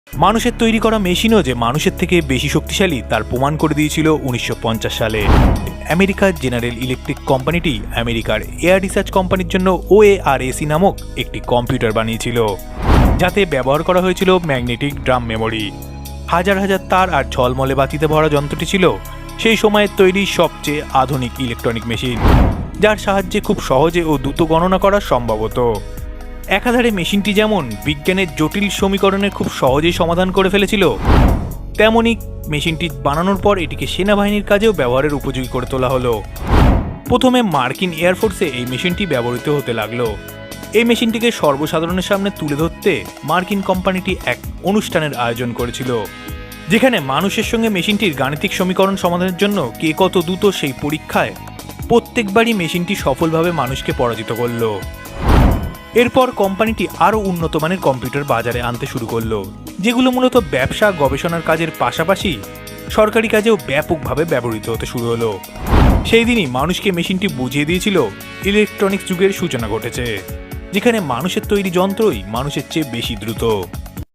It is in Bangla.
মানুষের তৈরি করা মেশিনও যে মানুষের থেকে বেশি শক্তিশালী তার প্রমাণ করে দিয়েছিল 1950 সালে আমেরিকার জেনারেল ইলেকট্রিক কোম্পানিটি আমেরিকার এয়ার রিসার্চ কোম্পানির জন্য ওএআরএসি নামক একটি কম্পিউটার বানিয়েছিল, যাতে ব্যবহার করা হয়েছিল ম্যাগনেটিক ড্রাম মেমোরি। হাজার হাজার তার আর ঝলমলে বাতিতে ভরা যন্ত্রটি ছিল সেই সময়ের তৈরি সবচেয়ে আধুনিক ইলেকট্রনিক মেশিন, যার সাহায্যে খুব সহজে ও দ্রুত গণনা করা সম্ভব হতো। একাধারে মেশিনটি যেমন বিজ্ঞানের জটিল সমীকরণের খুব সহজেই সমাধান করে ফেলেছিল, তেমনি মেশিনটি বানানোর পর এটিকে সেনাবাহিনীর কাজেও ব্যবহারের উপযোগী করে তোলা হলো। প্রথমে মার্কিন এয়ারফোর্সে এই মেশিনটি ব্যবহৃত হতে লাগলো। এই মেশিনটিকে সর্বসাধারণের সামনে তুলে ধরতে মার্কিন কোম্পানিটি এক অনুষ্ঠানের আয়োজন করেছিল, যেখানে মানুষের সঙ্গে মেশিনটির গাণিতিক সমীকরণ সমাধানের জন্য কে কত দ্রুত সেই পরীক্ষায় প্রত্যেকবারই মেশিনটি সফলভাবে মানুষকে পরাজিত করল। এরপর কোম্পানিটি আরও উন্নত মানের কম্পিউটার বাজারে আনতে শুরু করলো, যেগুলো মূলত ব্যবসা গবেষণার কাজের পাশাপাশি সরকারি কাজেও ব্যাপকভাবে ব্যবহৃত হতে শুরু হলো। সেই দিনই মানুষকে মেশিনটি বুঝিয়ে দিয়েছিল ইলেকট্রনিক্স যুগের সূচনা ঘটেছে, যেখানে মানুষের তৈরি যন্ত্রই মানুষের চেয়ে বেশি দ্রুত।